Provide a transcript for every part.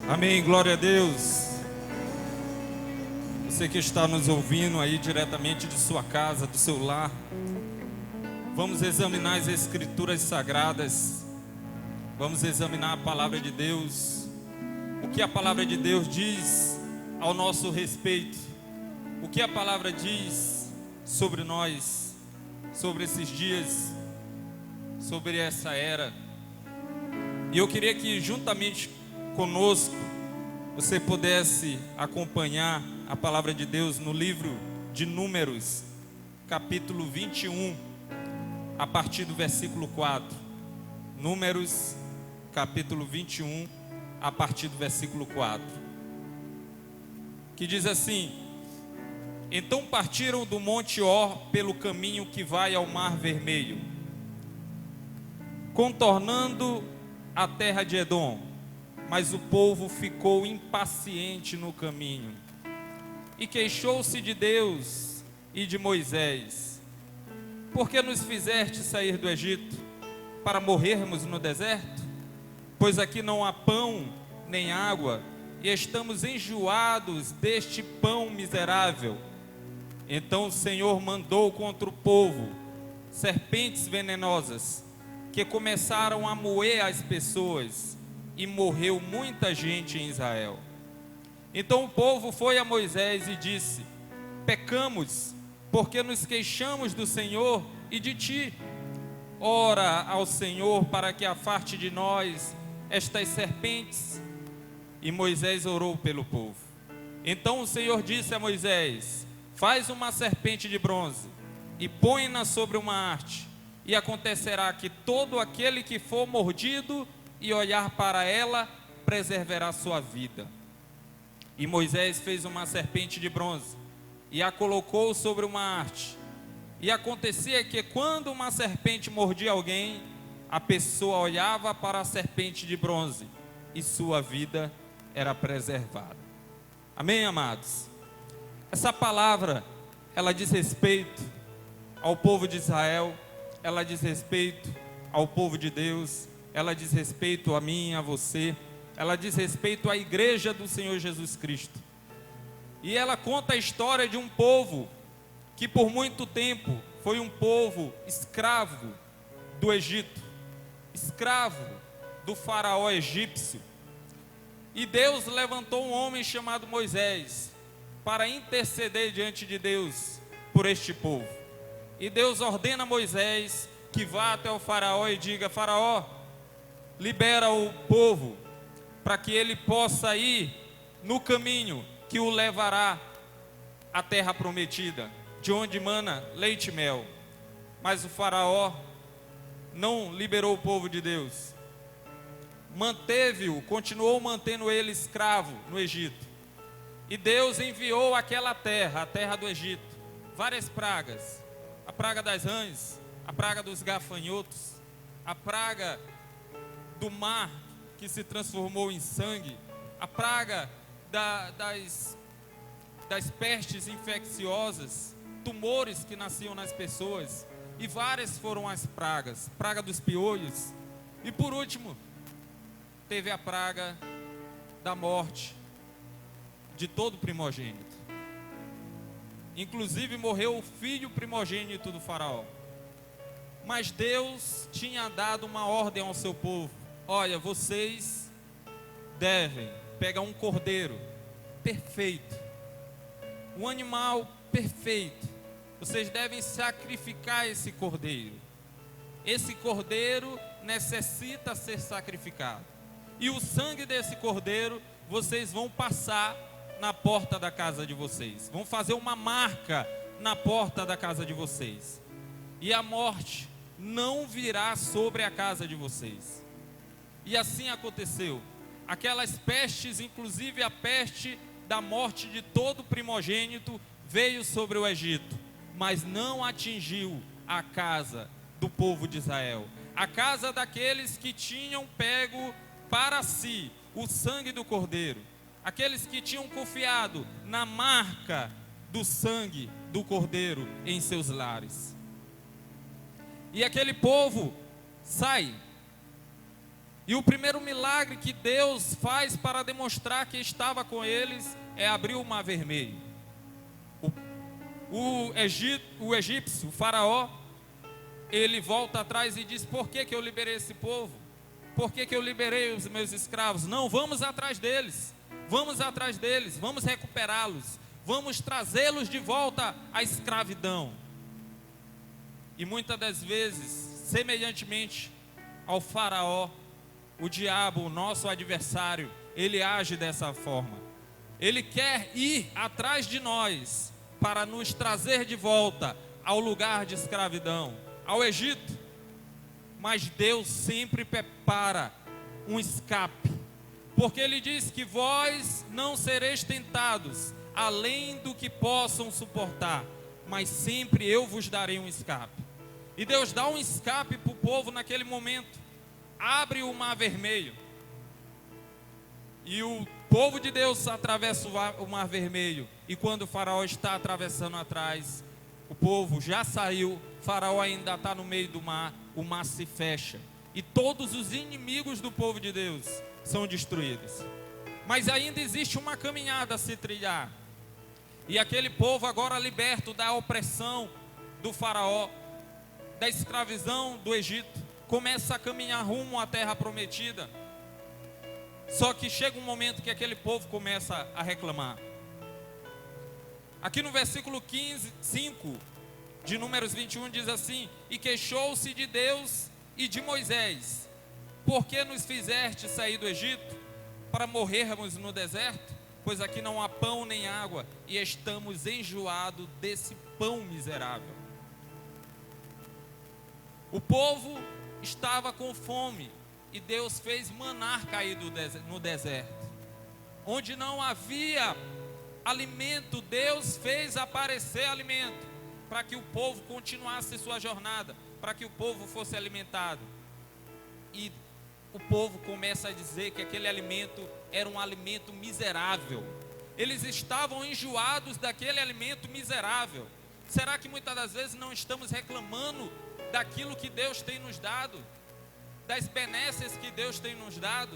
Amém, glória a Deus. Você que está nos ouvindo aí diretamente de sua casa, do seu lar, vamos examinar as Escrituras Sagradas, vamos examinar a Palavra de Deus, o que a Palavra de Deus diz ao nosso respeito, o que a Palavra diz sobre nós, sobre esses dias, sobre essa era. E eu queria que juntamente conosco você pudesse acompanhar a palavra de Deus no livro de Números, capítulo 21, a partir do versículo 4. Números, capítulo 21, a partir do versículo 4. Que diz assim: Então partiram do Monte Or pelo caminho que vai ao Mar Vermelho, contornando a terra de Edom. Mas o povo ficou impaciente no caminho e queixou-se de Deus e de Moisés: Por que nos fizeste sair do Egito para morrermos no deserto? Pois aqui não há pão nem água, e estamos enjoados deste pão miserável. Então o Senhor mandou contra o povo serpentes venenosas, que começaram a moer as pessoas, e morreu muita gente em Israel. Então o povo foi a Moisés e disse: Pecamos, porque nos queixamos do Senhor e de ti. Ora ao Senhor para que afaste de nós estas serpentes. E Moisés orou pelo povo. Então o Senhor disse a Moisés: Faz uma serpente de bronze e põe-na sobre uma haste, e acontecerá que todo aquele que for mordido e olhar para ela, preservará sua vida. E Moisés fez uma serpente de bronze e a colocou sobre uma haste. E acontecia que quando uma serpente mordia alguém, a pessoa olhava para a serpente de bronze e sua vida era preservada. Amém, amados? Essa palavra, ela diz respeito ao povo de Israel, ela diz respeito ao povo de Deus, ela diz respeito a mim e a você, ela diz respeito à igreja do Senhor Jesus Cristo. E ela conta a história de um povo que por muito tempo foi um povo escravo do Egito, escravo do faraó egípcio. E Deus levantou um homem chamado Moisés para interceder diante de Deus por este povo. E Deus ordena a Moisés que vá até o faraó e diga: Faraó, libera o povo para que ele possa ir no caminho que o levará à terra prometida, de onde mana leite e mel. Mas o faraó não liberou o povo de Deus, manteve-o, continuou mantendo ele escravo no Egito. E Deus enviou àquela terra, a terra do Egito, várias pragas: a praga das rãs, a praga dos gafanhotos, a praga do mar que se transformou em sangue, a praga das pestes infecciosas, tumores que nasciam nas pessoas, e várias foram as pragas, praga dos piolhos. E por último, teve a praga da morte de todo primogênito. Inclusive morreu o filho primogênito do faraó. Mas Deus tinha dado uma ordem ao seu povo: olha, vocês devem pegar um cordeiro perfeito, um animal perfeito. Vocês devem sacrificar esse cordeiro. Esse cordeiro necessita ser sacrificado. E o sangue desse cordeiro vocês vão passar na porta da casa de vocês. Vão fazer uma marca na porta da casa de vocês. E a morte não virá sobre a casa de vocês. E assim aconteceu. Aquelas pestes, inclusive a peste da morte de todo primogênito, veio sobre o Egito, mas não atingiu a casa do povo de Israel, a casa daqueles que tinham pego para si o sangue do cordeiro, aqueles que tinham confiado na marca do sangue do cordeiro em seus lares. E aquele povo sai E o primeiro milagre que Deus faz para demonstrar que estava com eles é abrir o mar vermelho. O egípcio, o faraó, ele volta atrás e diz: por que eu liberei esse povo? Por que eu liberei os meus escravos? Não, vamos atrás deles, vamos recuperá-los, vamos trazê-los de volta à escravidão. E muitas das vezes, semelhantemente ao faraó, o diabo, o nosso adversário, ele age dessa forma. Ele quer ir atrás de nós para nos trazer de volta ao lugar de escravidão, ao Egito. Mas Deus sempre prepara um escape, porque Ele diz que vós não sereis tentados além do que possam suportar, mas sempre eu vos darei um escape. E Deus dá um escape para o povo naquele momento. Abre o mar vermelho, e o povo de Deus atravessa o mar vermelho. E quando o faraó está atravessando atrás, o povo já saiu, o faraó ainda está no meio do mar, o mar se fecha, e todos os inimigos do povo de Deus são destruídos. Mas ainda existe uma caminhada a se trilhar, e aquele povo agora liberto da opressão do faraó, da escravidão do Egito, começa a caminhar rumo à terra prometida. Só que chega um momento que aquele povo começa a reclamar. Aqui no versículo 5 de Números 21 diz assim: e queixou-se de Deus e de Moisés: por que nos fizeste sair do Egito para morrermos no deserto? Pois aqui não há pão nem água, e estamos enjoados desse pão miserável. O povo estava com fome, e Deus fez maná cair no deserto. Onde não havia alimento, Deus fez aparecer alimento, para que o povo continuasse sua jornada, para que o povo fosse alimentado. E o povo começa a dizer que aquele alimento era um alimento miserável. Eles estavam enjoados daquele alimento miserável. Será que muitas das vezes não estamos reclamando daquilo que Deus tem nos dado, das benesses que Deus tem nos dado?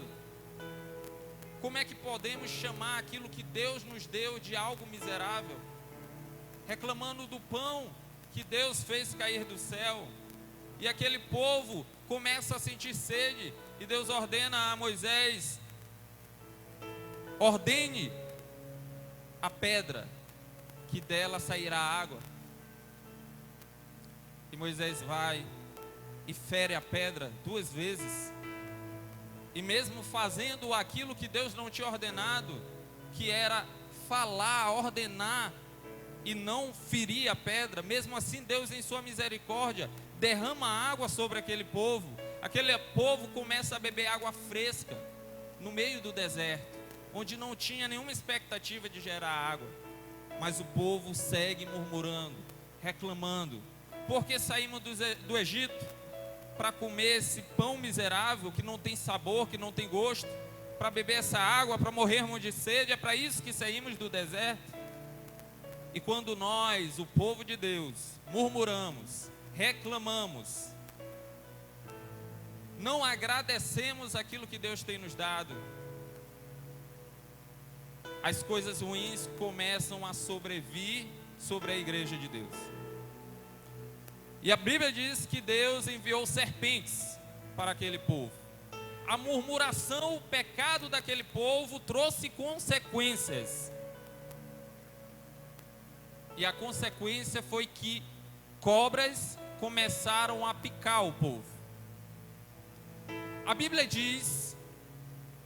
Como é que podemos chamar aquilo que Deus nos deu de algo miserável? Reclamando do pão que Deus fez cair do céu. E aquele povo começa a sentir sede, e Deus ordena a Moisés: ordene a pedra, que dela sairá água. E Moisés vai e fere a pedra 2 vezes. E mesmo fazendo aquilo que Deus não tinha ordenado, que era falar, ordenar e não ferir a pedra, mesmo assim Deus, em sua misericórdia, derrama água sobre aquele povo. Aquele povo começa a beber água fresca no meio do deserto, onde não tinha nenhuma expectativa de gerar água. Mas o povo segue murmurando, reclamando: porque saímos do Egito para comer esse pão miserável, que não tem sabor, que não tem gosto, para beber essa água, para morrermos de sede? É para isso que saímos do deserto. E quando nós, o povo de Deus, murmuramos, reclamamos, não agradecemos aquilo que Deus tem nos dado, as coisas ruins começam a sobrevir sobre a igreja de Deus. E a Bíblia diz que Deus enviou serpentes para aquele povo. A murmuração, o pecado daquele povo trouxe consequências. E a consequência foi que cobras começaram a picar o povo. A Bíblia diz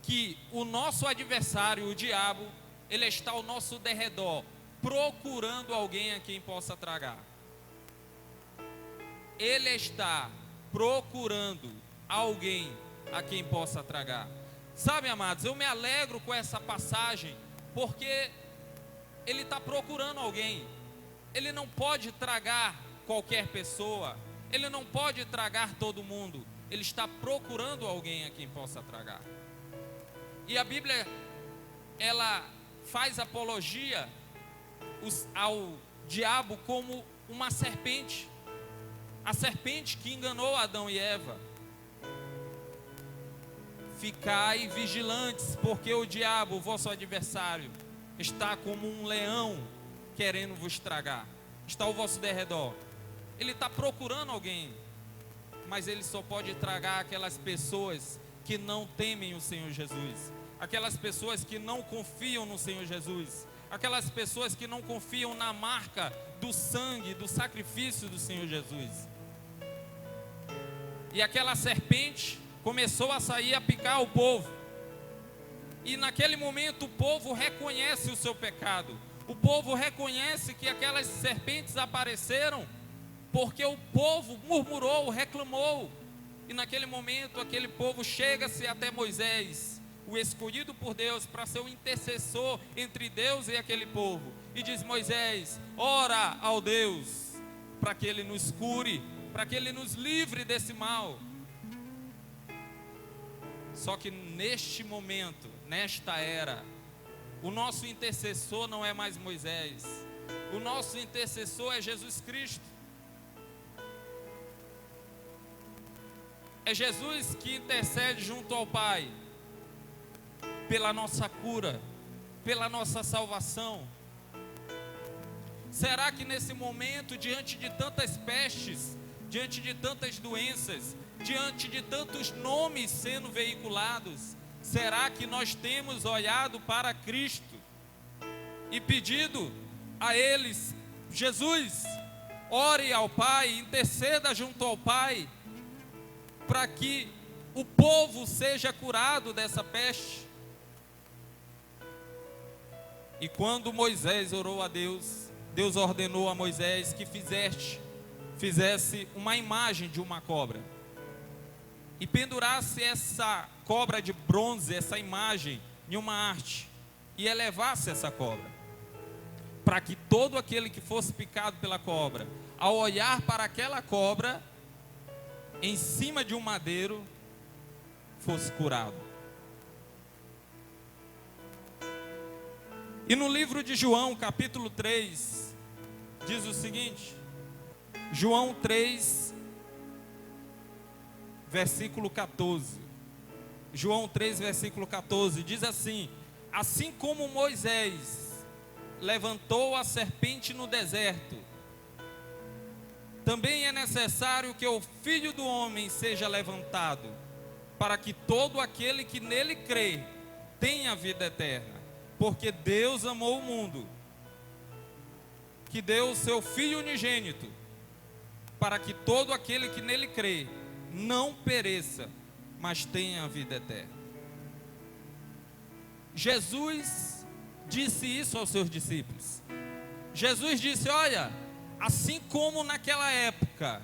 que o nosso adversário, o diabo, ele está ao nosso derredor, procurando alguém a quem possa tragar. Ele está procurando alguém a quem possa tragar. Sabe, amados, eu me alegro com essa passagem, porque ele está procurando alguém. Ele não pode tragar qualquer pessoa, ele não pode tragar todo mundo. Ele está procurando alguém a quem possa tragar. E a Bíblia, ela faz apologia ao diabo como uma serpente. A serpente que enganou Adão e Eva. ficai vigilantes, porque o diabo, o vosso adversário, está como um leão querendo vos tragar. Está ao vosso derredor. Ele está procurando alguém, mas ele só pode tragar aquelas pessoas que não temem o Senhor Jesus, aquelas pessoas que não confiam no Senhor Jesus, aquelas pessoas que não confiam na marca do sangue, do sacrifício do Senhor Jesus. E aquela serpente começou a sair a picar o povo. E naquele momento o povo reconhece o seu pecado. O povo reconhece que aquelas serpentes apareceram porque o povo murmurou, reclamou. E naquele momento aquele povo chega-se até Moisés, o escolhido por Deus para ser o intercessor entre Deus e aquele povo. E diz: Moisés, ora ao Deus para que Ele nos cure, para que Ele nos livre desse mal. Só que neste momento, nesta era, o nosso intercessor não é mais Moisés. O nosso intercessor é Jesus Cristo. É Jesus que intercede junto ao Pai pela nossa cura, pela nossa salvação. Será que nesse momento, diante de tantas pestes, diante de tantas doenças, diante de tantos nomes sendo veiculados, será que nós temos olhado para Cristo e pedido a eles: Jesus, ore ao Pai, interceda junto ao Pai, para que o povo seja curado dessa peste? E quando Moisés orou a Deus, Deus ordenou a Moisés que fizesse uma imagem de uma cobra e pendurasse essa cobra de bronze, essa imagem, em uma haste, e elevasse essa cobra, para que todo aquele que fosse picado pela cobra, ao olhar para aquela cobra em cima de um madeiro, fosse curado. E no livro de João, capítulo 3, diz o seguinte, João 3, versículo 14. João 3, versículo 14, diz assim: assim como Moisés levantou a serpente no deserto, também é necessário que o Filho do Homem seja levantado, para que todo aquele que nele crê tenha vida eterna. Porque Deus amou o mundo, que deu o seu Filho unigênito, para que todo aquele que nele crê não pereça, mas tenha a vida eterna. Jesus disse isso aos seus discípulos. Jesus disse: olha, assim como naquela época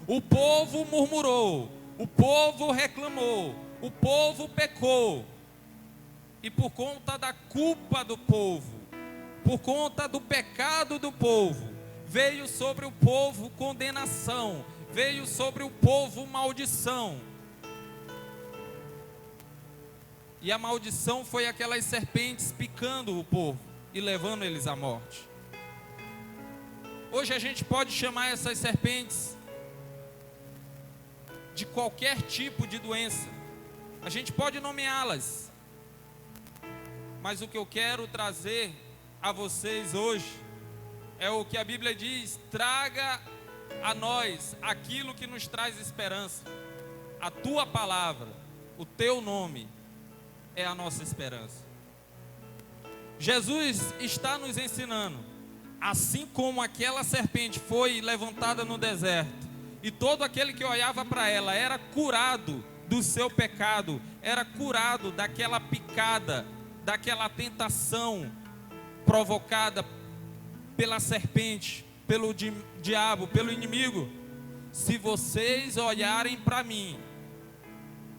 o povo murmurou, o povo reclamou, o povo pecou, e por conta da culpa do povo, por conta do pecado do povo, veio sobre o povo condenação, veio sobre o povo maldição. E a maldição foi aquelas serpentes picando o povo e levando eles à morte. Hoje a gente pode chamar essas serpentes de qualquer tipo de doença, a gente pode nomeá-las, mas o que eu quero trazer a vocês hoje é o que a Bíblia diz: traga a nós aquilo que nos traz esperança. A tua palavra, o teu nome é a nossa esperança. Jesus está nos ensinando, assim como aquela serpente foi levantada no deserto, e todo aquele que olhava para ela era curado do seu pecado, era curado daquela picada, daquela tentação provocada pela serpente, pelo diabo, pelo inimigo. Se vocês olharem para mim,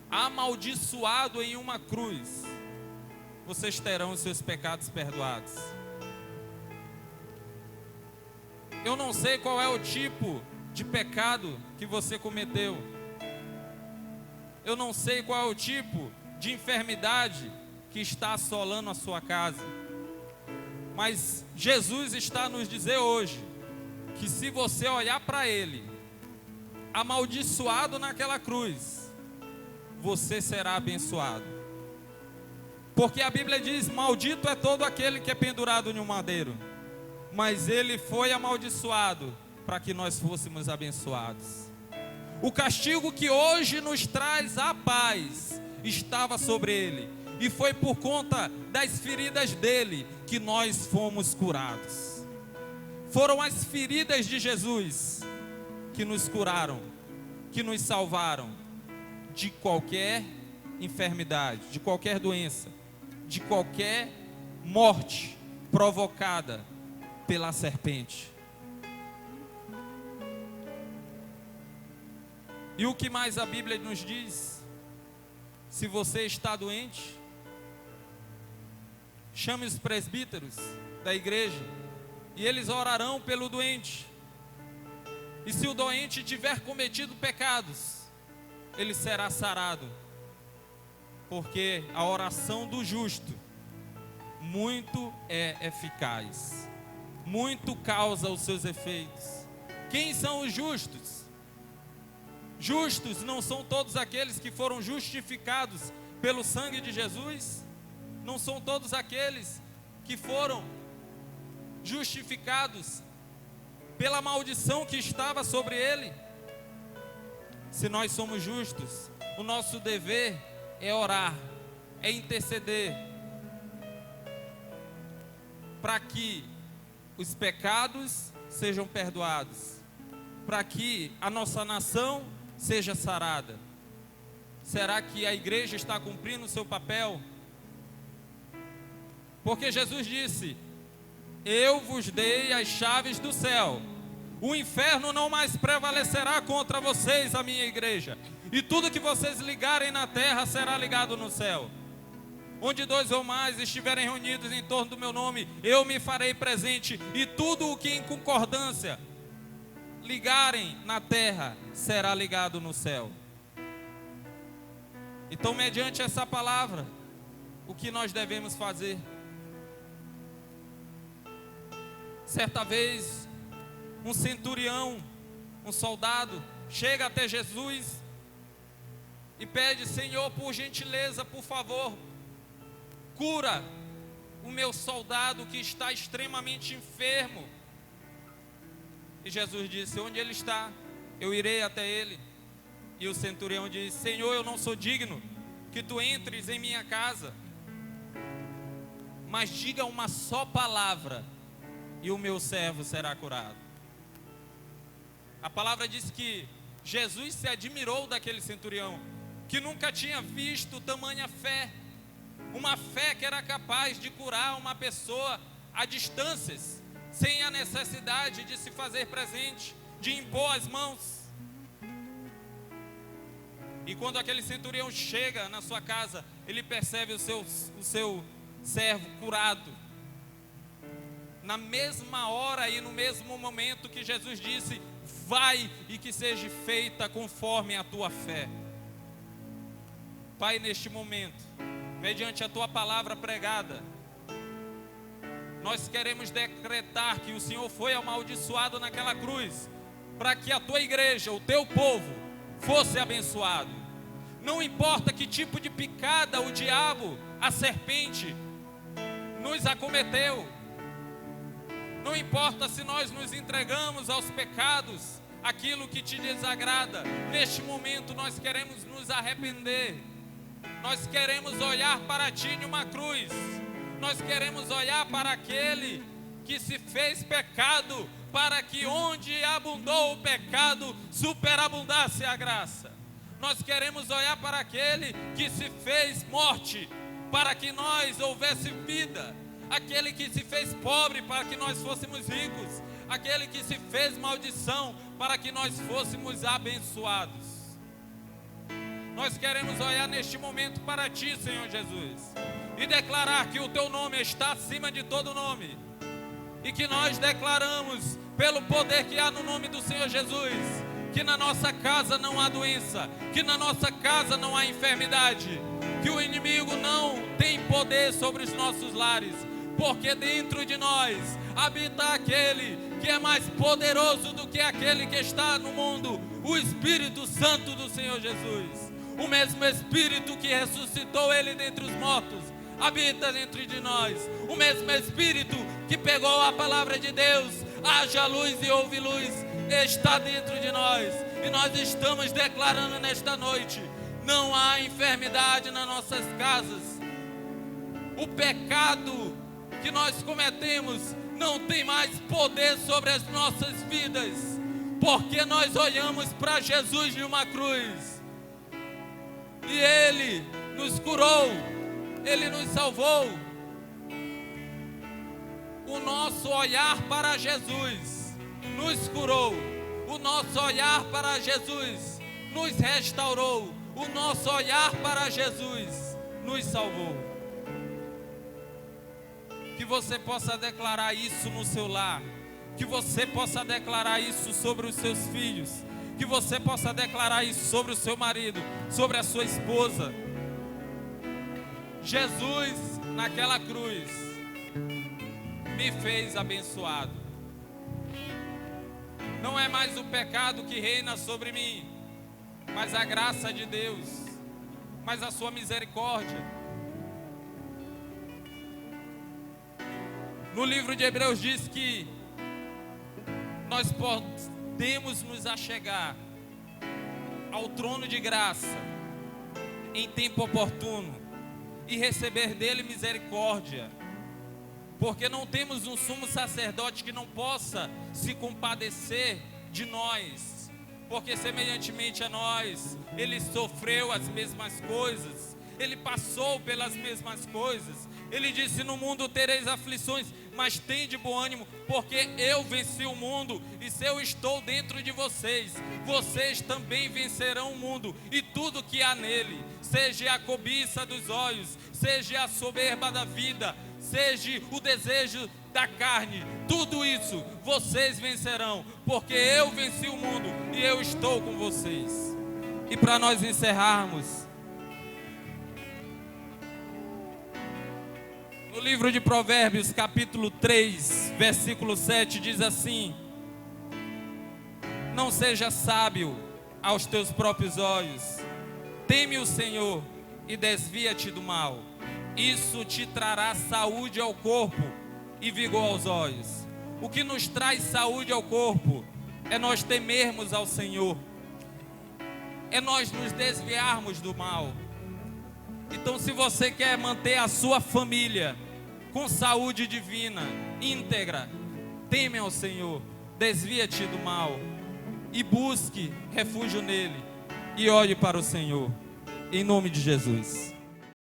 amaldiçoado em uma cruz, vocês terão os seus pecados perdoados. Eu não sei qual é o tipo de pecado que você cometeu. Eu não sei qual é o tipo de enfermidade que está assolando a sua casa. Mas Jesus está a nos dizer hoje que se você olhar para Ele, amaldiçoado naquela cruz, você será abençoado. Porque a Bíblia diz: maldito é todo aquele que é pendurado em um madeiro, mas ele foi amaldiçoado para que nós fôssemos abençoados. O castigo que hoje nos traz a paz estava sobre ele, e foi por conta das feridas dele que nós fomos curados. Foram as feridas de Jesus que nos curaram, que nos salvaram de qualquer enfermidade, de qualquer doença, de qualquer morte provocada pela serpente. E o que mais a Bíblia nos diz? Se você está doente, chame os presbíteros da igreja e eles orarão pelo doente. E se o doente tiver cometido pecados, ele será sarado, porque a oração do justo muito é eficaz, muito causa os seus efeitos. Quem são os justos? Justos não são todos aqueles que foram justificados pelo sangue de Jesus? Não são todos aqueles que foram justificados pela maldição que estava sobre ele? Se nós somos justos, o nosso dever é orar, é interceder, para que os pecados sejam perdoados, para que a nossa nação seja sarada. Será que a igreja está cumprindo o seu papel? Porque Jesus disse: eu vos dei as chaves do céu, o inferno não mais prevalecerá contra vocês, a minha igreja, e tudo que vocês ligarem na terra será ligado no céu. Onde dois ou mais estiverem reunidos em torno do meu nome, eu me farei presente, e tudo o que em concordância ligarem na terra será ligado no céu. Então, mediante essa palavra, o que nós devemos fazer? Certa vez, um centurião, um soldado, chega até Jesus e pede: Senhor, por gentileza, por favor, cura o meu soldado que está extremamente enfermo. E Jesus disse: onde ele está, eu irei até ele. E o centurião disse: Senhor, eu não sou digno que tu entres em minha casa, mas diga uma só palavra e o meu servo será curado. A palavra diz que Jesus se admirou daquele centurião, que nunca tinha visto tamanha fé, uma fé que era capaz de curar uma pessoa a distâncias, sem a necessidade de se fazer presente, de impor as mãos. E quando aquele centurião chega na sua casa, ele percebe o seu servo curado. Na mesma hora e no mesmo momento que Jesus disse: vai e que seja feita conforme a tua fé. Pai, neste momento, mediante a tua palavra pregada, nós queremos decretar que o Senhor foi amaldiçoado naquela cruz, para que a tua igreja, o teu povo, fosse abençoado. Não importa que tipo de picada o diabo, a serpente, nos acometeu. Não importa se nós nos entregamos aos pecados, aquilo que te desagrada. Neste momento nós queremos nos arrepender. Nós queremos olhar para ti em uma cruz. Nós queremos olhar para aquele que se fez pecado, para que onde abundou o pecado, superabundasse a graça. Nós queremos olhar para aquele que se fez morte, para que nós houvesse vida. Aquele que se fez pobre para que nós fôssemos ricos. Aquele que se fez maldição para que nós fôssemos abençoados. Nós queremos olhar neste momento para ti, Senhor Jesus, e declarar que o teu nome está acima de todo nome, e que nós declaramos, pelo poder que há no nome do Senhor Jesus, que na nossa casa não há doença, que na nossa casa não há enfermidade, que o inimigo não tem poder sobre os nossos lares, porque dentro de nós habita aquele que é mais poderoso do que aquele que está no mundo, o Espírito Santo do Senhor Jesus. O mesmo Espírito que ressuscitou ele dentre os mortos habita dentro de nós. O mesmo Espírito que pegou a palavra de Deus, haja luz e houve luz, está dentro de nós. E nós estamos declarando nesta noite: não há enfermidade nas nossas casas. O pecado que nós cometemos não tem mais poder sobre as nossas vidas, porque nós olhamos para Jesus de uma cruz, e Ele nos curou, Ele nos salvou. O nosso olhar para Jesus nos curou, o nosso olhar para Jesus nos restaurou, o nosso olhar para Jesus nos salvou. Que você possa declarar isso no seu lar, que você possa declarar isso sobre os seus filhos, que você possa declarar isso sobre o seu marido, sobre a sua esposa. Jesus, naquela cruz, me fez abençoado. Não é mais o pecado que reina sobre mim, mas a graça de Deus, mas a sua misericórdia. No livro de Hebreus diz que nós podemos nos achegar ao trono de graça em tempo oportuno e receber dele misericórdia, porque não temos um sumo sacerdote que não possa se compadecer de nós, porque semelhantemente a nós, ele sofreu as mesmas coisas, ele passou pelas mesmas coisas. Ele disse: no mundo tereis aflições, mas tende bom ânimo, porque eu venci o mundo. E se eu estou dentro de vocês, vocês também vencerão o mundo e tudo que há nele, seja a cobiça dos olhos, seja a soberba da vida, seja o desejo da carne, tudo isso vocês vencerão, porque eu venci o mundo e eu estou com vocês. E para nós encerrarmos, no livro de Provérbios, capítulo 3, versículo 7, diz assim: não seja sábio aos teus próprios olhos, teme o Senhor e desvia-te do mal. Isso te trará saúde ao corpo e vigor aos olhos. O que nos traz saúde ao corpo é nós temermos ao Senhor, é nós nos desviarmos do mal. Então, se você quer manter a sua família com saúde divina, íntegra, teme ao Senhor, desvia-te do mal e busque refúgio nele e olhe para o Senhor, em nome de Jesus.